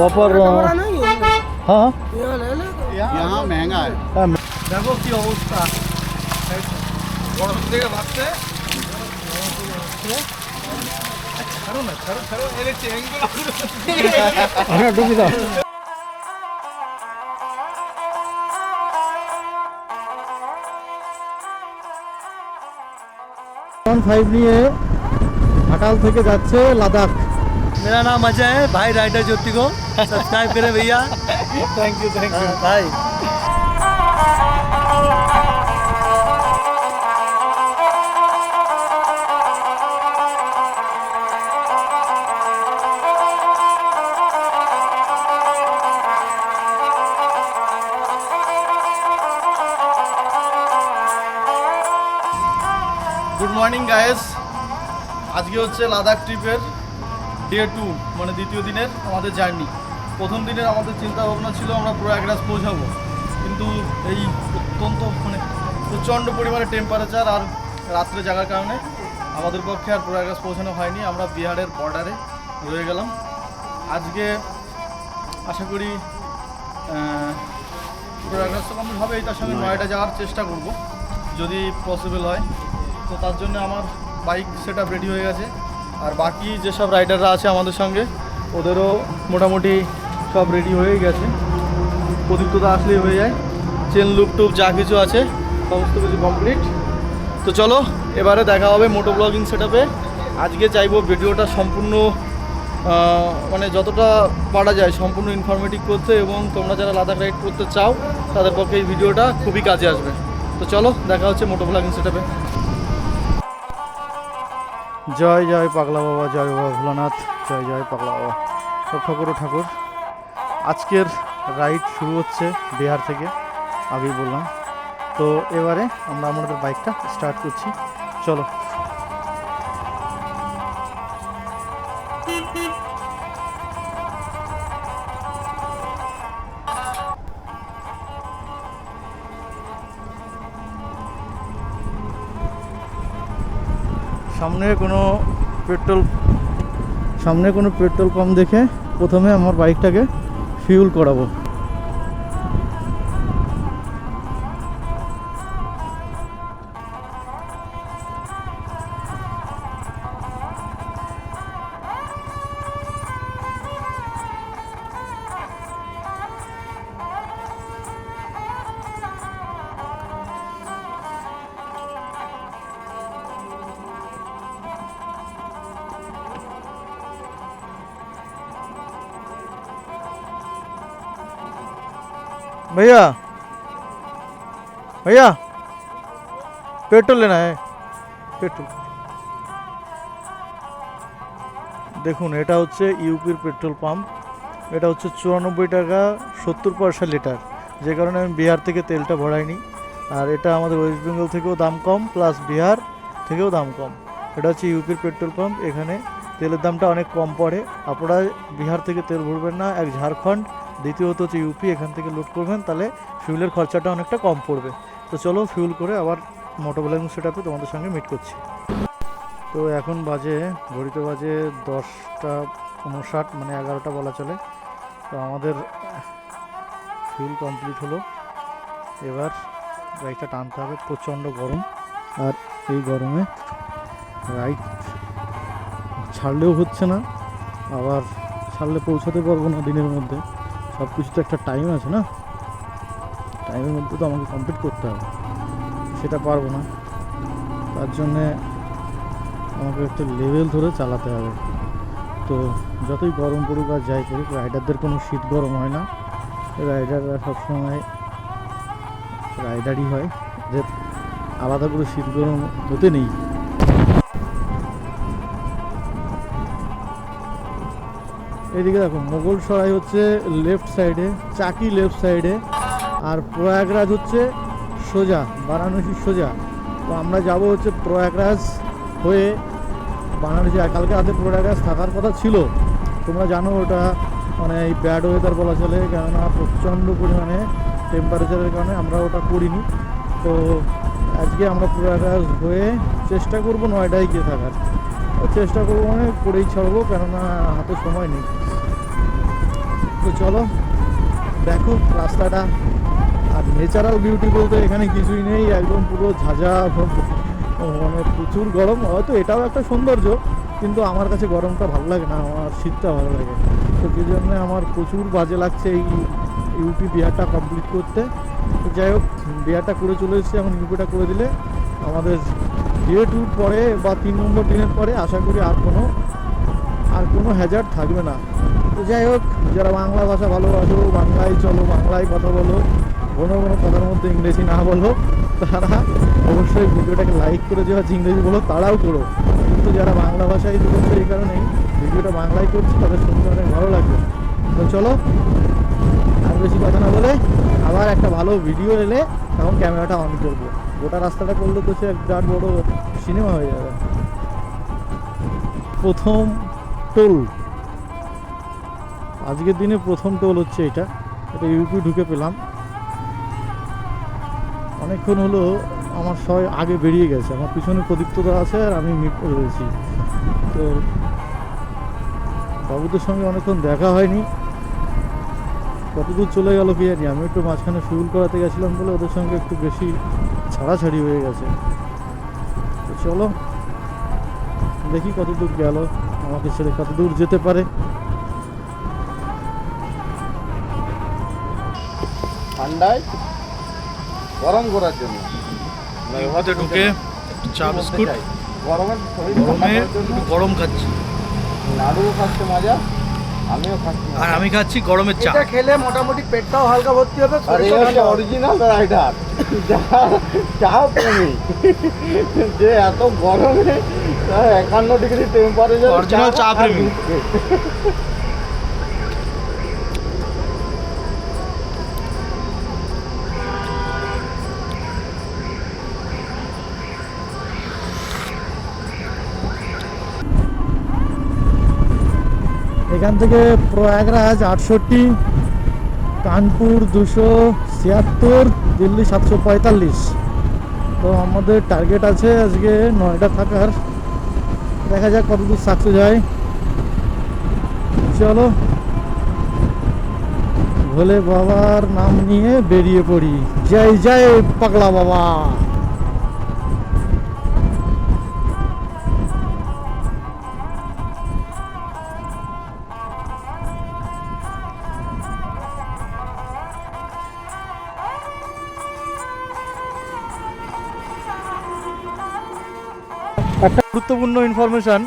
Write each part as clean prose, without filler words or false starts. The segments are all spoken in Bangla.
कॉपर हाँ यहाँ महंगा है। देखो की अवस्था থেকে ভাবছে ছাড়ো না ছাড়ো ছাড়ো এলে চেঙ্গুলো আমরা ডুবি দাও 5 নিয়ে घाटाल থেকে যাচ্ছে লাদাখ। मेरा नाम अजय है भाई राइडर ज्योति को सब्सक्राइब करें भैया। थैंक यू भाई। গুড মর্নিং গাইস, আজকে হচ্ছে লাদাখ ট্রিপের ডে 2 মানে দ্বিতীয় দিনের আমাদের জার্নি। প্রথম দিনের আমাদের চিন্তা ভাবনা ছিল আমরা প্রয়াগরাজ পৌঁছাবো, কিন্তু এই অত্যন্ত মানে প্রচণ্ড পরিমাণে টেম্পারেচার আর রাত্রে জাগার কারণে আমাদের পক্ষে আর প্রয়াগরাজ পৌঁছানো হয়নি। আমরা বিহারের বর্ডারে রয়ে গেলাম। আজকে আশা করি প্রয়াগরাজ তো কমপ্লিট হবে, তার সঙ্গে নয়ডা যাওয়ার চেষ্টা করব যদি পসিবল হয়। তো তার জন্য আমার বাইক সেট আপ রেডি হয়ে গেছে, আর বাকি যেসব রাইডাররা আছে আমাদের সঙ্গে ওদেরও মোটামুটি সব রেডি হয়ে গেছে। প্রদীপ্ততা আসলেই হয়ে যায়, চেন লুপ টুপ যা কিছু আছে সমস্ত কিছু কমপ্লিট। তো চলো এবারে দেখা হবে মোটো ব্লগিং সেট আপে। আজকে চাইবো ভিডিওটা সম্পূর্ণ মানে যতটা পারা যায় সম্পূর্ণ ইনফরমেটিভ করতে, এবং তোমরা যারা লাদাখ রাইড করতে চাও তাদের পক্ষে এই ভিডিওটা খুবই কাজে আসবে। তো চলো দেখা হচ্ছে মোটো ব্লগিং সেট আপে। জয় জয় পাগলা বাবা, জয় বাবা ভোলানাথ, জয় জয় পাগলা বাবা, সব ঠাকুরও ঠাকুর। আজকের রাইড শুরু হচ্ছে বিহার থেকে, আগেই বললাম। তো এবারে আমরা আমাদের বাইকটা স্টার্ট করছি, চলো। সামনে কোনো পেট্রোল পাম্প দেখে প্রথমে আমার বাইকটাকে ফিউল করাবো। भैया भैया पेट्रोल लेना है, पेट्रोल। দেখুন এটা হচ্ছে ইউপির পেট্রোল পাম্প, এটা হচ্ছে 94 টাকা 70 পয়সা লিটার, যে কারণে আমি বিহার থেকে তেলটা ভরাইনি। আর এটা আমাদের ওয়েস্ট বেঙ্গল থেকেও দাম কম, প্লাস বিহার থেকেও দাম কম। এটা হচ্ছে ইউপির পেট্রোল পাম্প, এখানে তেলের দামটা অনেক কম পড়ে। আপনারা বিহার থেকে তেল ভরবেন না, এক ঝাড়খণ্ড, দ্বিতীয়ত হচ্ছে ইউপি, এখান থেকে লোড করবেন, তাহলে ফিউলের খরচাটা অনেকটা কম পড়বে। তো চলো ফিউল করে আবার মোটো ব্লগিং সেট আপে তোমাদের সঙ্গে মিট করছি। তো এখন বাজে ঘড়িতে বাজে 10:59, মানে 11টা বলা চলে। তো আমাদের ফিউল কমপ্লিট হলো, এবার বাইকটা টানতে হবে। প্রচণ্ড গরম, আর এই গরমে রাইড ছাড়লেও হচ্ছে না, আবার ছাড়লে পৌঁছাতে পারবো না দিনের মধ্যে। সব কিছু তো একটা টাইম আছে না, টাইমের মধ্যে তো আমাকে কমপ্লিট করতে হবে, সেটা পারবো না। তার জন্যে আমাকে একটু লেভেল ধরে চালাতে হবে। তো যতই গরম পড়ুক আর যাই করুক, রাইডারদের কোনো শীত গরম হয় না, রাইডাররা সবসময় রাইডারই হয়, যে আলাদা করে শীত গরম হতে নেই। এদিকে দেখো মোগল সরাই হচ্ছে লেফট সাইডে, চাকি লেফট সাইডে, আর প্রয়াগরাজ হচ্ছে সোজা, বারাণসী সোজা। তো আমরা যাব হচ্ছে প্রয়াগরাজ হয়ে বারাণসী। কালকে রাতে প্রয়াগরাজ থাকার কথা ছিল, তোমরা জানো ওটা মানে এই ব্যাড ওয়েদার বলা চলে, কেননা প্রচণ্ড পরিমাণে টেম্পারেচারের কারণে আমরা ওটা করিনি। তো আজকে আমরা প্রয়াগরাজ হয়ে চেষ্টা করব নয়ডায় গিয়ে থাকার, চেষ্টা করবো মানে করেই ছাড়বো, কেননা হাতে সময় নেই। তো চলো দেখো রাস্তাটা। আর ন্যাচারাল বিউটি বলতে এখানে কিছুই নেই, একদম পুরো ঝাঁঝা, মানে প্রচুর গরম। হয়তো এটাও একটা সৌন্দর্য, কিন্তু আমার কাছে গরমটা ভালো লাগে না, আমার শীতটা ভালো লাগে। তো সেই জন্য আমার প্রচুর বাজে লাগছে এই ইউপি বিহারটা কমপ্লিট করতে। তো যাই হোক, বিহারটা করে চলে এসেছি, এখন ইউপিটা করে দিলে আমাদের ডে 2 পরে বা 3 নম্বর দিনের পরে আশা করি আর কোনো হ্যাজার্ড থাকবে না। তো যাই হোক, যারা বাংলা ভাষা ভালোবাসো, বাংলায় চলো, বাংলায় কথা বলো, কোনো কথার মধ্যে ইংরেজি না বলো, তারা অবশ্যই ভিডিওটাকে লাইক করে দেওয়া, ইংরেজি বলো তারাও করো। কিন্তু যারা বাংলা ভাষায় করছে, এই কারণেই ভিডিওটা বাংলায় করছি, তাদের শুনতে অনেক ভালো লাগবে। তো চলো, আর বেশি কথা না বলে আবার একটা ভালো ভিডিও এলে তখন ক্যামেরাটা অন করবো। গোটা রাস্তাটা করলে তো সে একটা বড় সিনেমা হয়ে যাবে। প্রথম টোল, আজকের দিনে প্রথম টোল হচ্ছে এটা ইউপি ঢুকে পেলাম। অনেকক্ষণ হলো আমার সবাই আগে বেরিয়ে গেছে, আমার পিছনে প্রদীপ্তদা আছে আর আমি মিট করে রয়েছি। তো বাবুদের সঙ্গে অনেকক্ষণ দেখা হয়নি, কতদূর চলে গেল কি জানি। আমি একটু মাঝখানে শুরু করাতে গেছিলাম বলে ওদের সঙ্গে একটু বেশি ছাড়াছাড়ি হয়ে গেছে। তো চলো দেখি কতদূর গেল, আমাকে ছেড়ে কতদূর যেতে পারে। ঠান্ডায় গরম করার জন্য হাতে ঢুকে চা বিস্কুট, গরমে গরম খাচ্ছি, নাড়ুও খাচ্ছে মজা, আমিও খাচ্ছি। আর আমি খাচ্ছি গরমের চা। এটা খেলে মোটামুটি পেটটাও হালকা ভর্তি হবে। আর এই হচ্ছে অরিজিনাল রাইডার, চা প্রেমী, যে এত গরমে 51 ডিগ্রি টেম্পারেচার অরিজিনাল চা প্রেমী। এখান থেকে প্রয়াগরাজ 68, কানপুর 276, দিল্লি 745। তো আমাদের টার্গেট আছে আজকে 9টা থাকার, দেখা যাক কতদূর সাকসেস হয়। চলো ভোলে বাবার নাম নিয়ে বেরিয়ে পড়ি। জয় জয় পাগলা বাবা। একটা গুরুত্বপূর্ণ ইনফরমেশান,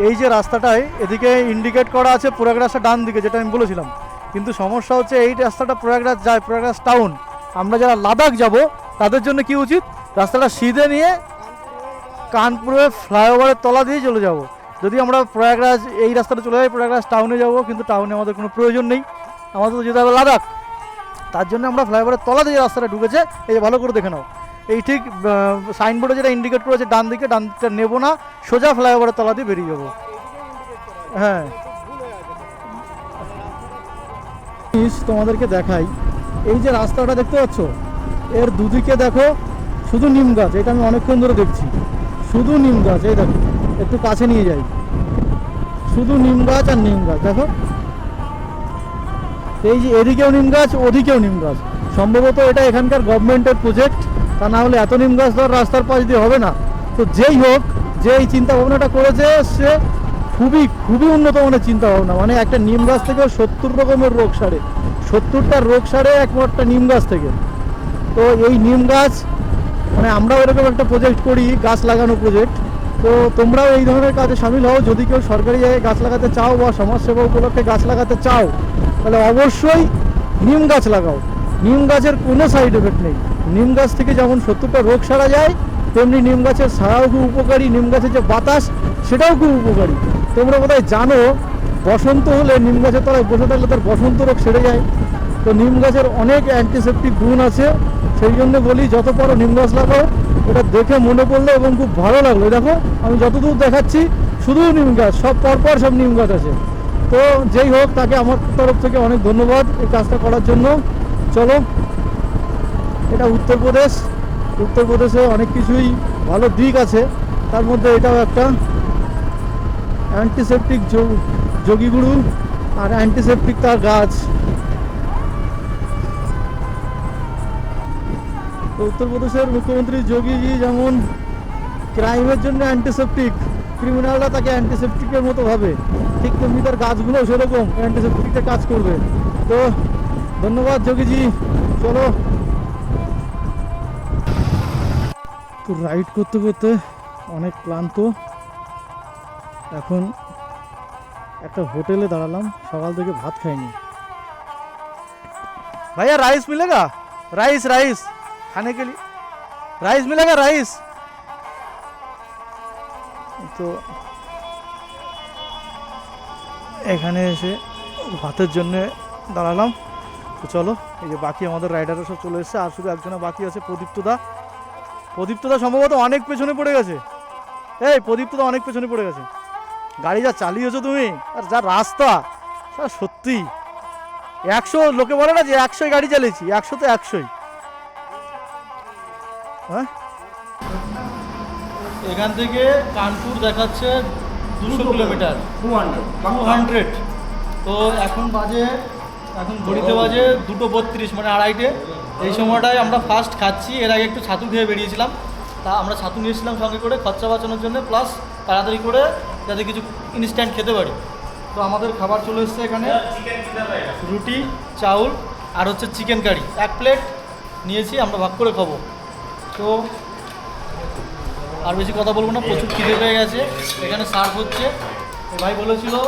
এই যে রাস্তাটায় এদিকে ইন্ডিকেট করা আছে প্রয়াগরাজটা ডান দিকে, যেটা আমি বলেছিলাম, কিন্তু সমস্যা হচ্ছে এই রাস্তাটা প্রয়াগরাজ যায়, প্রয়াগরাজ টাউন। আমরা যারা লাদাখ যাব তাদের জন্য কি উচিত, রাস্তাটা সিধে নিয়ে কানপুরে ফ্লাইওভারের তলা দিয়ে চলে যাব। যদি আমরা প্রয়াগরাজ এই রাস্তাটা চলে যাই, প্রয়াগরাজ টাউনে যাব, কিন্তু টাউনে আমাদের কোনো প্রয়োজন নেই, আমাদের তো যেতে হবে লাদাখ। তার জন্য আমরা ফ্লাইওভারের তলা দিয়ে রাস্তাটা ঢুকেছে, এই ভালো করে দেখে নাও। এই ঠিক সাইনবোর্ডে যেটা ইন্ডিকেট করেছে ডান দিকটা নেবো না, সোজা ফ্লাইওভারের তলা দিয়ে বেরিয়ে যাবো। হ্যাঁ, তোমাদেরকে দেখাই, এই যে রাস্তাটা দেখতে পাচ্ছ, এর দুদিকে দেখো শুধু নিম গাছ। এটা আমি অনেকক্ষণ ধরে দেখছি, শুধু নিম গাছ। এই দেখো, একটু কাছে নিয়ে যাই, শুধু নিম গাছ আর নিম গাছ। দেখো এই যে এদিকেও নিম গাছ, ওদিকেও নিম গাছ। সম্ভবত এটা এখানকার গভর্নমেন্টের প্রজেক্ট, তা না হলে এত নিম গাছ ধর রাস্তার পাশ দিয়ে হবে না। তো যেই হোক, যে এই চিন্তা ভাবনাটা করেছে সে খুবই খুবই উন্নত মানের চিন্তা ভাবনা। মানে একটা নিম গাছ থেকে 70 রকমের রোগ সারে, 70টা রোগ সারে একমাত্র নিম গাছ থেকে। তো এই নিম গাছ, মানে আমরাও এরকম একটা প্রজেক্ট করি, গাছ লাগানো প্রজেক্ট। তো তোমরাও এই ধরনের কাজে সামিল হও। যদি কেউ সরকারি জায়গায় গাছ লাগাতে চাও বা সমাজসেবা উপলক্ষে গাছ লাগাতে চাও, তাহলে অবশ্যই নিম গাছ লাগাও। নিম গাছের কোনো সাইড এফেক্ট নেই। নিম গাছ থেকে যেমন 70টা রোগ সারা যায়, তেমনি নিম গাছের ছায়াও খুব উপকারী, নিম গাছের যে বাতাস সেটাও খুব উপকারী। তোমরা বোধহয় জানো, বসন্ত হলে নিম গাছের তলায় বসে থাকলে তার বসন্ত রোগ সেরে যায়। তো নিম গাছের অনেক অ্যান্টিসেপটিক গুণ আছে, সেই জন্য বলি যত পারো নিম গাছ লাগাও। এটা দেখে মনে পড়লো এবং খুব ভালো লাগলো। দেখো আমি যতদূর দেখাচ্ছি শুধু নিম গাছ, সব পরপর সব নিম গাছ আছে। তো যেই হোক, তাকে আমার তরফ থেকে অনেক ধন্যবাদ এই কাজটা করার জন্য। চলো, এটা উত্তরপ্রদেশ। উত্তরপ্রদেশে অনেক কিছুই ভালো দিক আছে, তার মধ্যে এটাও একটা। অ্যান্টিসেপটিক যোগীগুরু আর অ্যান্টিসেপ্টিক তার গাছ। তো উত্তরপ্রদেশের মুখ্যমন্ত্রী যোগীজি যেমন ক্রাইমের জন্য অ্যান্টিসেপ্টিক, ক্রিমিনালরা তাকে অ্যান্টিসেপ্টিকের মতো ভাবে, ঠিক তেমনি তার গাছগুলো সেরকম অ্যান্টিসেপ্টিকটা কাজ করবে। তো ধন্যবাদ যোগীজি। চলো, তো রাইড করতে করতে অনেক ক্লান্ত। এখন একটা হোটেলে দাঁড়ালাম, সকাল থেকে ভাত খাইনি। ভাইয়া রাইস মিলেগা? রাইস রাইস খানে কে লিয়ে রাইস মিলেগা? রাইস। তো এখানে এসে ভাতের জন্য দাঁড়ালাম। তো চলো, এই যে বাকি আমাদের রাইডাররা সব চলে এসেছে, আর শুধু একজনের বাকি আছে, প্রদীপ্তদা। প্রদীপ্তদা সম্ভবত অনেক পেছনে পড়ে গেছে। এই প্রদীপ্তদা অনেক পেছনে পড়ে গেছে। গাড়ি যা চালিয়েছো তুমি, আর যা রাস্তা, সত্যি 100, লোকে বলে না যে 100 গাড়ি চালিয়েছি, 100 তো 100ই। হ্যাঁ, এখান থেকে কানপুর দেখাচ্ছে 200 কিলোমিটার, 200। তো এখন ঘড়িতে বাজে 2:32, মানে 2:30। এই সময়টায় আমরা ফার্স্ট খাচ্ছি। এর আগে একটু ছাতু খেয়ে বেরিয়েছিলাম, তা আমরা ছাতু নিয়েছিলাম সঙ্গে করে খরচা বাঁচানোর জন্য, প্লাস তাড়াতাড়ি করে যাতে কিছু ইনস্ট্যান্ট খেতে পারি। তো আমাদের খাবার চলে এসছে এখানে, রুটি, চাউল আর হচ্ছে চিকেন কারি 1 প্লেট নিয়েছি, আমরা ভাগ করে খাবো। তো আর বেশি কথা বলবো না, প্রচুর খিদে পেয়ে গেছে। এখানে সার্ভ হচ্ছে। भाई बोले चलो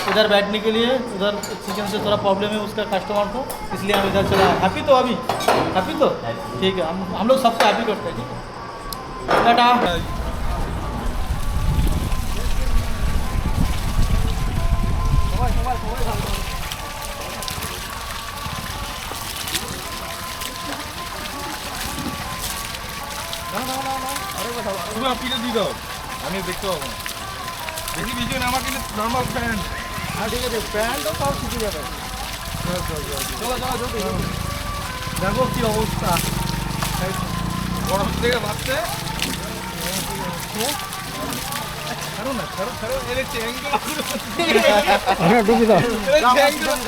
इधर बैठने के लिए, उधर चिकन से थोड़ा प्रॉब्लम है उसका कस्टमर को, इसलिए हम इधर चला। हैप्पी तो अभी हैप्पी तो ठीक है, हम लोग सबसे हैप्पी करते हैं। ठीक है, टाटा। তুমি পিঠে দিয়ে দাও, আমি দেখতে পাবো না। দেখি ভিডিও না, আমার কিন্তু নর্মাল প্যান্ট। হ্যাঁ ঠিক আছে, প্যান্টও সব শিখে যাবে। চলো জলদি দেখো কি অবস্থা, গরম থেকে বাঁচতে। ছাড়ো না, ছাড়ো ছাড়ো, এর ট্যাঙ্গুলো ডুবি দাও।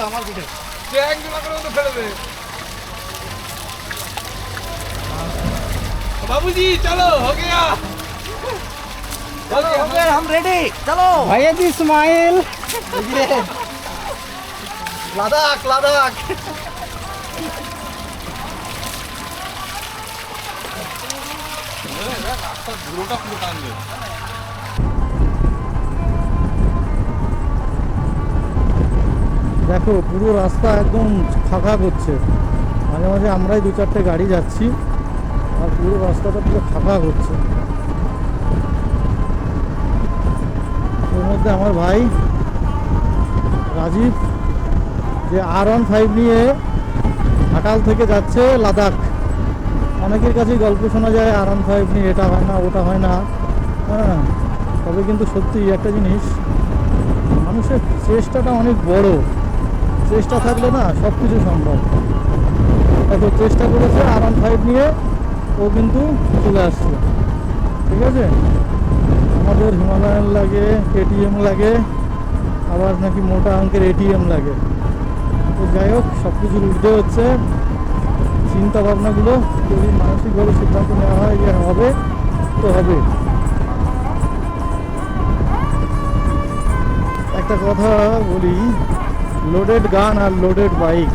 আমার পিঠে ট্যাঙ্গুলো করে তো ফেলে দে। बाबूजी चलो हो गया, हो गया, हम रेडी, चलो भैया जी स्माइल। লাদাখ লাদাখ। রাস্তা পুরোটা পুরো টানবে। দেখো পুরো রাস্তা একদম ফাঁকা করছে, মাঝে মাঝে আমরাই 2-4টে গাড়ি যাচ্ছি, আর পুরো রাস্তাটা পুরো ফাঁকা হচ্ছে। এর মধ্যে আমার ভাই রাজীব যে R15 নিয়ে ঘাটাল থেকে যাচ্ছে লাদাখ। অনেকের কাছেই গল্প শোনা যায় R15 নিয়ে এটা হয় না ওটা হয় না, হ্যাঁ, তবে কিন্তু সত্যি একটা জিনিস, মানুষের চেষ্টাটা অনেক বড়, চেষ্টা থাকলে না সব কিছু সম্ভব। এত চেষ্টা করেছে R15 নিয়ে, ও কিন্তু চলে আসছে। ঠিক আছে, আমাদের হিমালয়ান লাগে, KTM লাগে, আবার নাকি মোটা অঙ্কের ATM লাগে। তো যাই হোক, সব কিছুর ঊর্ধ্বে হচ্ছে চিন্তা ভাবনাগুলো। যদি মানসিকভাবে সিদ্ধান্ত নেওয়া হয় যে হবে তো হবে। একটা কথা বলি, লোডেড গান আর লোডেড বাইক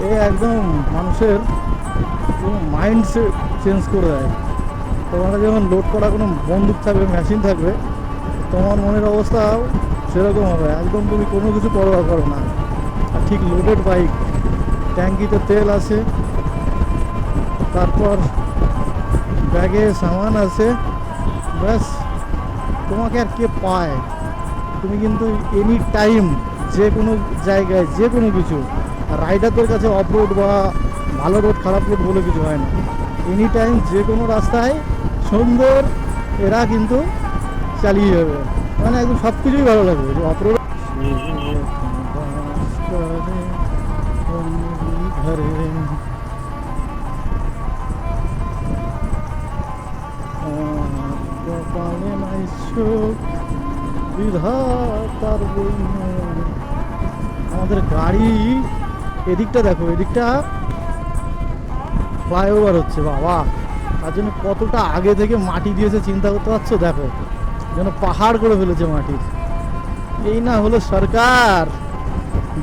এ একদম মানুষের মাইন্ড চেঞ্জ করে দেয়। তোমার যখন লোড করা কোনো বন্দুক থাকবে, মেশিন থাকবে, তোমার মনের অবস্থাও সেরকম হবে, একদম তুমি কোনো কিছু পরোয়া করো না। আর ঠিক লোডেড বাইক, ট্যাঙ্কিতে তেল আছে, তারপর ব্যাগে সামান আছে, ব্যাস তোমাকে আর কে পায়। তুমি কিন্তু এনি টাইম যে কোনো জায়গায় যে কোনো কিছু, আর রাইডারদের কাছে অফ রোড বা ভালো রোড খারাপ রোড বলে কিছু হয় না। এনি টাইম যে কোনো রাস্তায় সুন্দর এরা কিন্তু চালিয়ে যাবে, মানে একদম সব কিছুই ভালো লাগবে। অফ রোড ঘরে কপালে নাই সুখ, বিধাতার বইনে আমাদের গাড়ি এদিকটা দেখো, এদিকটা ফ্লাইওভার হচ্ছে বাবা, তার জন্য কতটা আগে থেকে মাটি দিয়েছে চিন্তা করতে পারছো, দেখো যেন পাহাড় করে ফেলেছে মাটির। এই না হলো সরকার।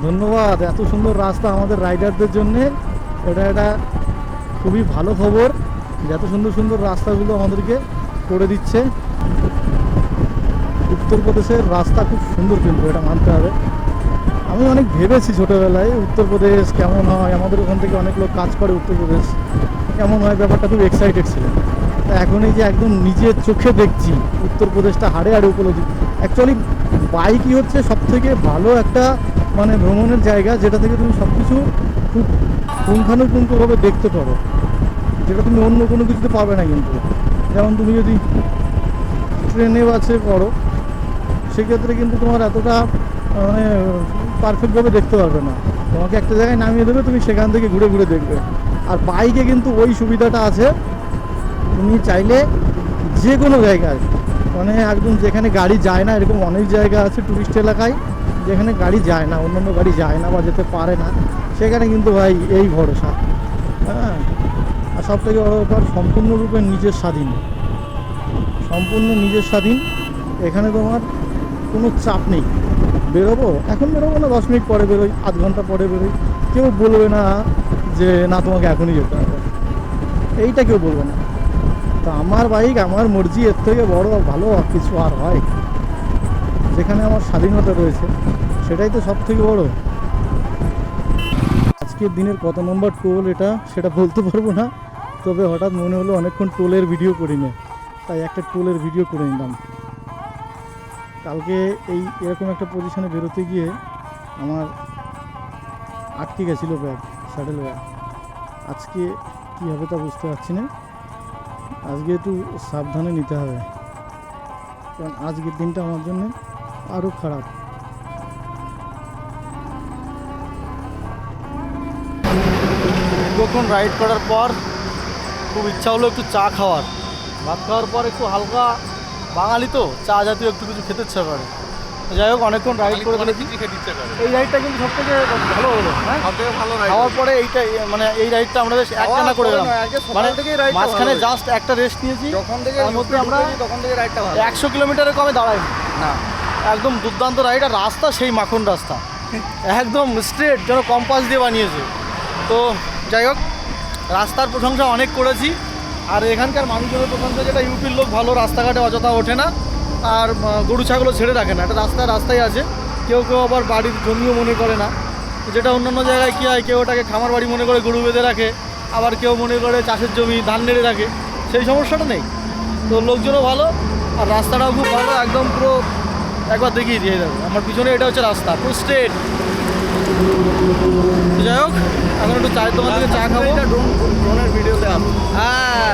ধন্যবাদ, এত সুন্দর রাস্তা আমাদের রাইডারদের জন্যে। এটা খুবই ভালো খবর যে এত সুন্দর সুন্দর রাস্তাগুলো আমাদেরকে করে দিচ্ছে। উত্তরপ্রদেশের রাস্তা খুব সুন্দর, কিন্তু এটা মানতে হবে। আমি অনেক ভেবেছি ছোটোবেলায় উত্তরপ্রদেশ কেমন হয়, আমাদের ওখান থেকে অনেক লোক কাজ করে উত্তরপ্রদেশ কেমন হয়, ব্যাপারটা খুব এক্সাইটেড ছিল। তা এখন এই যে একদম নিজের চোখে দেখছি উত্তরপ্রদেশটা হাড়ে হাড়ে উপলব্ধি। অ্যাকচুয়ালি বাইকই হচ্ছে সবথেকে ভালো একটা মানে ভ্রমণের জায়গা, যেটা থেকে তুমি সব কিছু খুব পুঙ্খানুপুঙ্খভাবে দেখতে পারো, যেটা তুমি অন্য কোনো কিছুতে পাবে না। কিন্তু যেমন তুমি যদি ট্রেনে বাসে করো সেক্ষেত্রে কিন্তু তোমার এতটা মানে পারফেক্টভাবে দেখতে পারবে না, তোমাকে একটা জায়গায় নামিয়ে দেবে, তুমি সেখান থেকে ঘুরে ঘুরে দেখবে। আর বাইকে কিন্তু ওই সুবিধাটা আছে, তুমি চাইলে যে কোনো জায়গায় মানে একদম যেখানে গাড়ি যায় না, এরকম অনেক জায়গা আছে টুরিস্ট এলাকায় যেখানে গাড়ি যায় না, অন্যান্য গাড়ি যায় না বা যেতে পারে না, সেখানে কিন্তু ভাই এই ভরসা। হ্যাঁ, আর সব থেকে বড় ব্যাপার সম্পূর্ণরূপে নিজের স্বাধীন, সম্পূর্ণ নিজের স্বাধীন। এখানে তোমার কোনো চাপ নেই। বেরোবো, এখন বেরোবো না, 10 মিনিট পরে বেরোই, আধ ঘন্টা পরে বেরোই, কেউ বলবে না যে না তোমাকে এখনই যেতে হবে, এইটা কেউ বলবে না। তো আমার বাইক, আমার মর্জি, এর থেকে বড় ভালো কিছু আর হয়? যেখানে আমার স্বাধীনতা রয়েছে সেটাই তো সব থেকে বড়। আজকের দিনের কত নম্বর টোল এটা সেটা বলতে পারবো না, তবে হঠাৎ মনে হলো অনেকক্ষণ টোলের ভিডিও করি না, তাই একটা টোলের ভিডিও করে নিলাম। কালকে এরকম একটা পজিশনে বেরোতে গিয়ে আমার আটকে গেছিলো ব্যাগ, স্যাডেল ব্যাগ। আজকে কী হবে তা বুঝতে পারছি না, আজকে একটু সাবধানে নিতে হবে, কারণ আজকের দিনটা আমার জন্য আরও খারাপ। দীর্ঘক্ষণ রাইড করার পর খুব ইচ্ছা হলো একটু চা খাওয়ার। ভাত খাওয়ার পর একটু হালকা, বাঙালি তো চা জাতীয় একটু কিছু খেতে ইচ্ছা করে। যাই হোক, অনেকক্ষণ রাইড করে ফেলেছি। এই রাইডটা কিন্তু সব থেকে ভালো হলো, হ্যাঁ ভালো খাওয়ার পরে এইটা মানে এই রাইডটা আমরা বেশ একটানা করে গেলাম, মানে মাঝখানে জাস্ট একটা রেস্ট নিয়েছি। যখন থেকে তার মধ্যে আমরা তখন থেকে রাইডটা ভালো। 100 কিলোমিটারের কমে দাঁড়াই না, একদম দুর্দান্ত রাইড। আর রাস্তা সেই মাখন রাস্তা, একদম স্ট্রেট, যেন কম্পাস দিয়ে বানিয়েছে। তো যাই হোক, রাস্তার প্রশংসা অনেক করেছি, আর এখানকার মানুষজনের প্রশংসা যেটা ইউপির লোক ভালো, রাস্তাঘাটে অযথা ওঠে না, আর গরু ছাগলও ছেড়ে রাখে না, এটা রাস্তায় আছে। কেউ কেউ আবার বাড়ির জমিও মনে করে না, যেটা অন্যান্য জায়গায় কী হয়, কেউ ওটাকে খামার বাড়ি মনে করে গরু বেঁধে রাখে, আবার কেউ মনে করে চাষের জমি ধান নেড়ে রাখে, সেই সমস্যাটা নেই। তো লোকজনও ভালো, আর রাস্তাটাও খুব ভালো, একদম পুরো একবার দেখিয়ে দিয়ে যাবে। আমার পিছনে এটা হচ্ছে রাস্তা, পুরো স্ট্রেট। যাই হোক, এখন একটু চায়ের দোকান থেকে চা খাবো, ড্রোনের ভিডিওতে আসো। হ্যাঁ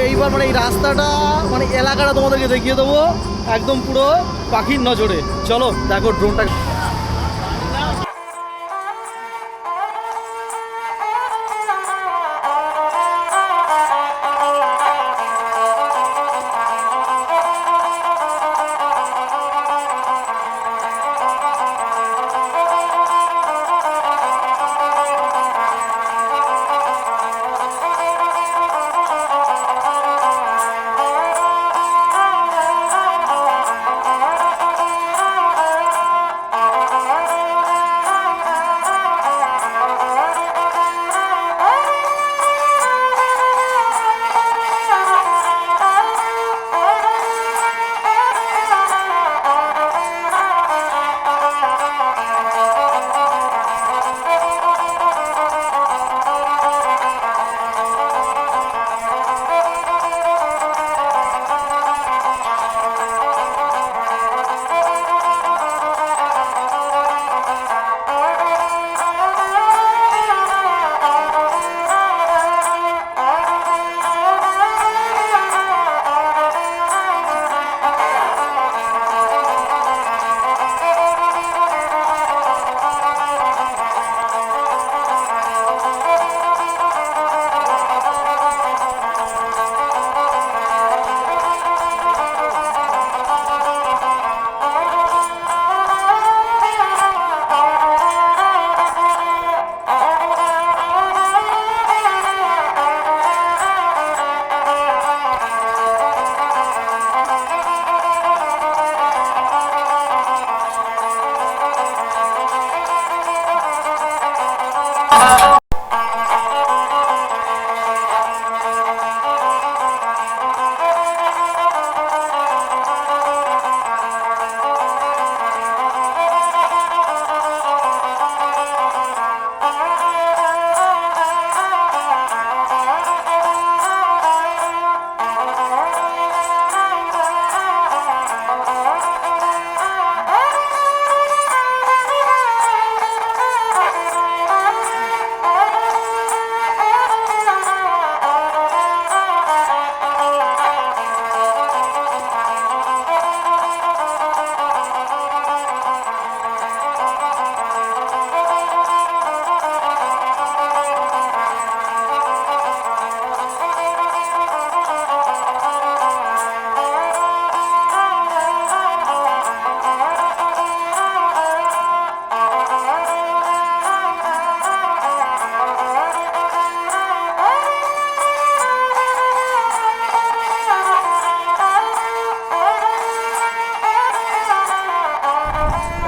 এইবার মানে এই রাস্তাটা মানে এলাকাটা তোমাদেরকে দেখিয়ে দেবো একদম পুরো পাখির নজরে। চলো দেখো ড্রোনটা।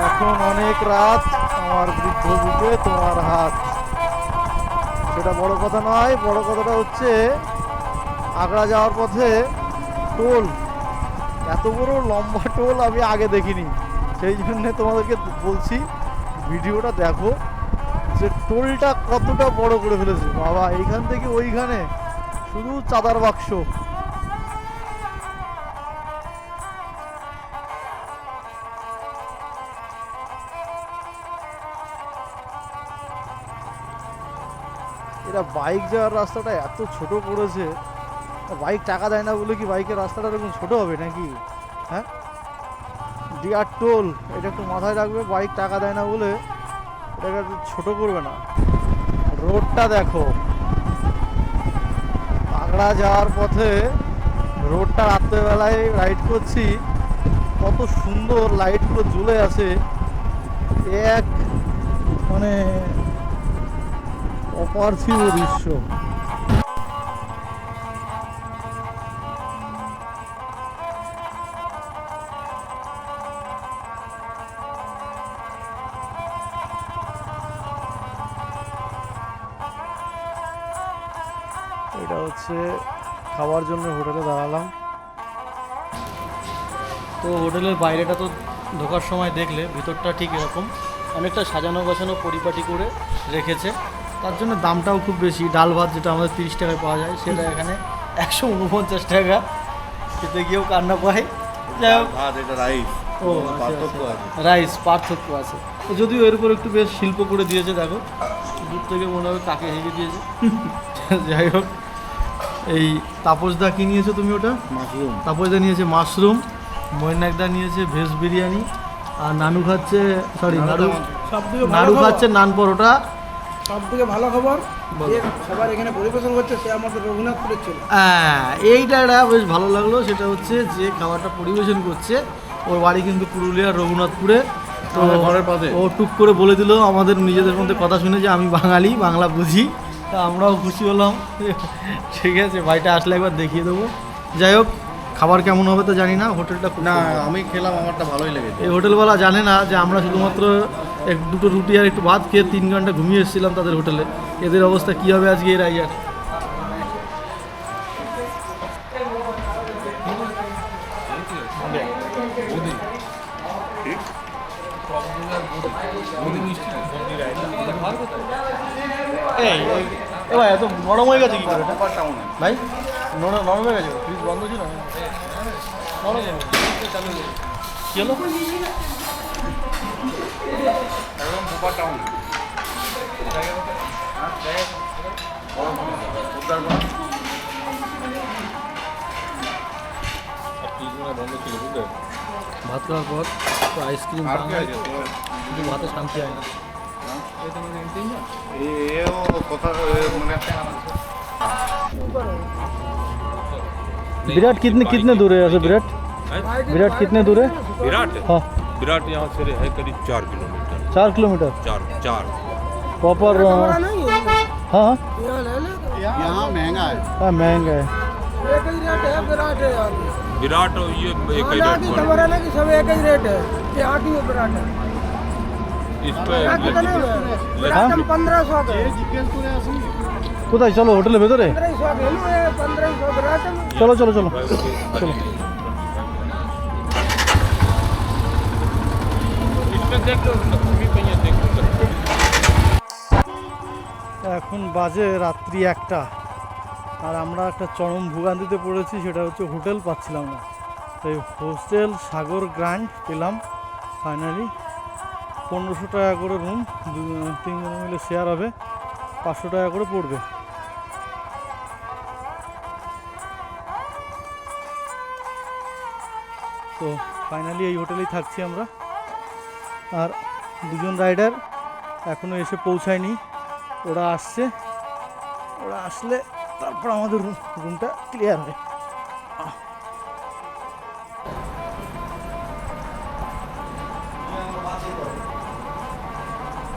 এখন অনেক রাত, আমার বৃদ্ধ বুকে তোমার হাত। সেটা বড় কথা নয়, বড় কথাটা হচ্ছে আগ্রা যাওয়ার পথে টোল, এত বড় লম্বা টোল আমি আগে দেখিনি। সেই জন্যে তোমাদেরকে বলছি ভিডিওটা দেখো যে টোলটা কতটা বড় করে ফেলেছে বাবা। এইখান থেকে ওইখানে শুধু চাঁদার বাক্স। এরা বাইক যাওয়ার রাস্তাটা এত ছোট করেছে, বাইক টাকা দেয় না বলে কি বাইকের রাস্তাটা এরকম ছোট হবে নাকি? হ্যাঁ, ডিয়ার টোল, এটা একটু মাথায় রাখবে। বাইক টাকা দেয় না বলে এটাকে একটু ছোট করবে না। রোডটা দেখো, আগ্রা যাওয়ার পথে রোডটা রাত্রেবেলায় রাইড করছি, কত সুন্দর লাইটগুলো জ্বলে আছে, এক মানে অপার্থিব দৃশ্য। এটা হচ্ছে খাওয়ার জন্য হোটেলে দাঁড়ালাম। তো হোটেলের বাইরেটা তো ঢোকার সময় দেখলে, ভিতরটা ঠিক এরকম অনেকটা সাজানো গোছানো পরিপাটি করে রেখেছে। তার জন্য দামটাও খুব বেশি। ডাল ভাত যেটা আমাদের 30 টাকায় পাওয়া যায়, সেটা এখানে 149 টাকা। খেতে গিয়েও কান্না পায়। যাই হোক, এটা রাইস। ও রাইস পার্থক্য আছে। তো যদিও এর উপর একটু বেশ শিল্প করে দিয়েছে, দেখো দূর থেকে মনে হবে কাকে হেগে দিয়েছে। যাই হোক, এই তাপসদা কি নিয়েছো তুমি? ওটা মাশরুম। তাপসদা নিয়েছে মাশরুম, মৈনাকদা নিয়েছে ভেজ বিরিয়ানি, আর নানু খাচ্ছে, সরি নাড়ু খাচ্ছে নান পরোটা। সব থেকে ভালো খবর, যে সবার এখানে পরিবেশন করছে সে আমাদের রঘুনাথপুরের ছিল। হ্যাঁ, এইটা বেশ ভালো লাগলো। সেটা হচ্ছে যে খাবারটা পরিবেশন করছে ওর বাড়ি কিন্তু পুরুলিয়ার রঘুনাথপুরে। তো ঘরের পাশে। ও টুক করে বলে দিল আমাদের নিজেদের মধ্যে কথা শুনে যে আমি বাঙালি, বাংলা বুঝি। তা আমরাও খুশি হলাম। ঠিক আছে, ভাইটা আসলে একবার দেখিয়ে দেবো। যাই হোক, খাবার কেমন হবে তো জানি না। হোটেলটা না, আমি খেলাম, আমারটা ভালোই লেগেছে। এই হোটেলওয়ালা জানে না যে আমরা শুধুমাত্র দুটো রুটি আর একটু ভাত খেয়ে 3 ঘন্টা ঘুমিয়ে এসেছিলাম তাদের হোটেলে। এদের অবস্থা কী হবে আজকে এর আইয়ার। ভাই এত নরম হয়ে গেছে কি করে এটা? ভাই নরম হয়ে গেছে, ফ্রিজ বন্ধ ছিল না? নরম কি হলো? একদম সুপার টাউন। বন্ধ ছিল বুঝলে। ভাত খাওয়ার পর তো আইসক্রিম কিন্তু ভাতে শান্তি হয় না। विराट कितने कितने दूर है यहाँ से? विराट विराट कितने दूर है? विराट हाँ, विराट यहाँ से है करीब 4 किलोमीटर। 4 kilometre 4 proper. नहीं है, हाँ यहाँ ले ले। यहाँ महंगा है। हाँ, महंगा है। एक ही रेट है, विराट है यहाँ की। विराट ये एक ही यहाँ रेट की पर हमारा ना कि सब एक ही रेट है, यहाँ की वो विराट है। इस पे हाँ? 1500 का কোথায় চলো হোটেলের ভেতরে 1500 का 1500 का राशन চলো চলো চলো চলো इसमें देख लो भी पहिया देख लो এখন বাজে রাত্রি 1টা আর আমরা একটা চরম ভোগান্তিতে পড়েছি, সেটা হচ্ছে হোটেল পাচ্ছিলাম না। তাই হোস্টেল সাগর গ্র্যান্ড পেলাম ফাইনালি। 1500 টাকা করে রুম, 3 জন মিলে শেয়ার হবে, 500 টাকা করে পড়বে। তো ফাইনালি এই হোটেলেই থাকছি আমরা। আর দুজন রাইডার এখনও এসে পৌঁছায়নি, ওরা আসছে, ওরা আসলে তারপর আমাদের রুমটা ক্লিয়ার হয়।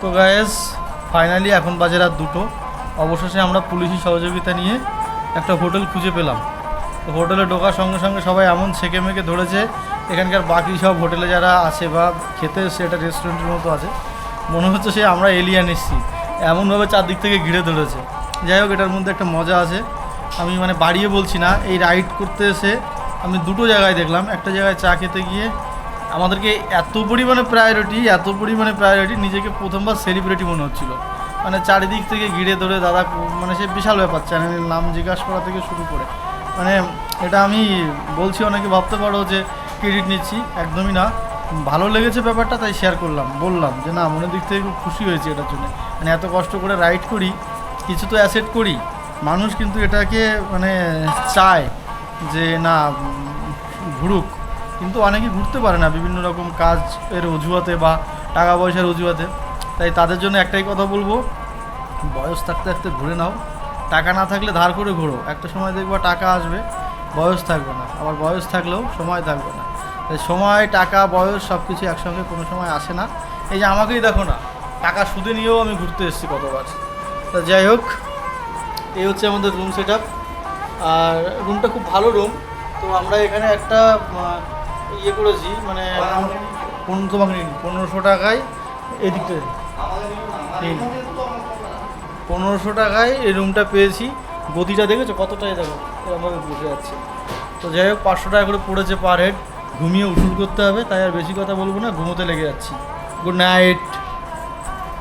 তো গায়েস ফাইনালি এখন বাজে রাত 2টো। অবশেষে আমরা পুলিশি সহযোগিতা নিয়ে একটা হোটেল খুঁজে পেলাম। তো হোটেলে ঢোকার সঙ্গে সঙ্গে সবাই এমন ছেঁকে মেকে ধরেছে, এখানকার বাকি সব হোটেলে যারা আছে বা খেতে এসছে, এটা রেস্টুরেন্টের মতো আছে, মনে হচ্ছে সে আমরা এলিয়ান এসেছি, এমনভাবে চারদিক থেকে ঘিরে ধরেছে। যাই হোক, এটার মধ্যে একটা মজা আছে, আমি মানে বাড়িয়ে বলছি না। এই রাইড করতে এসে আমি 2টো জায়গায় দেখলাম। একটা জায়গায় চা খেতে গিয়ে আমাদেরকে এত পরিমাণে প্রায়োরিটি, নিজেকে প্রথমবার সেলিব্রিটি মনে হচ্ছিল। মানে চারিদিক থেকে ঘিরে ধরে দাদা, মানে সে বিশাল ব্যাপার, চ্যানেলের নাম জিজ্ঞাসা করা থেকে শুরু করে, মানে এটা আমি বলছি, অনেকে ভাবতে পারো যে ক্রেডিট নিচ্ছি, একদমই না। ভালো লেগেছে ব্যাপারটা, তাই শেয়ার করলাম, বললাম যে না, মনের দিক থেকে খুব খুশি হয়েছি এটার জন্য। মানে এত কষ্ট করে রাইড করি, কিছু তো অ্যাসেট করি, মানুষ কিন্তু এটাকে মানে চায় যে না ঘুরুক, কিন্তু অনেকে ঘুরতে পারে না বিভিন্ন রকম কাজের অজুহাতে বা টাকা পয়সার অজুহাতে। তাই তাদের জন্য একটাই কথা বলবো, বয়স থাকতে থাকতে ঘুরে নাও, টাকা না থাকলে ধার করে ঘোরো। একটা সময় দেখবা টাকা আসবে, বয়স থাকবে না, আবার বয়স থাকলেও সময় থাকবে না। তাই সময়, টাকা, বয়স সব কিছু একসঙ্গে কোনো সময় আসে না। এই যে আমাকেই দেখো না, টাকা সুদে নিয়েও আমি ঘুরতে এসেছি কতবার। তা যাই হোক, এই হচ্ছে আমাদের রুম সেট আপ। আর রুমটা খুব ভালো রুম। তো আমরা এখানে একটা ইয়ে করেছি, মানে তোমাকে নিন 1500 টাকায় এদিকটা নিন, 1500 টাকায় এই রুমটা পেয়েছি। গতিটা দেখেছো কতটাই, দেখো আমাদের বসে যাচ্ছে। তো যাই হোক, 500 টাকা করে পড়েছে পার হেড। ঘুমিয়ে উসুল করতে হবে, তাই আর বেশি কথা বলবো না, ঘুমোতে লেগে যাচ্ছি। Good night.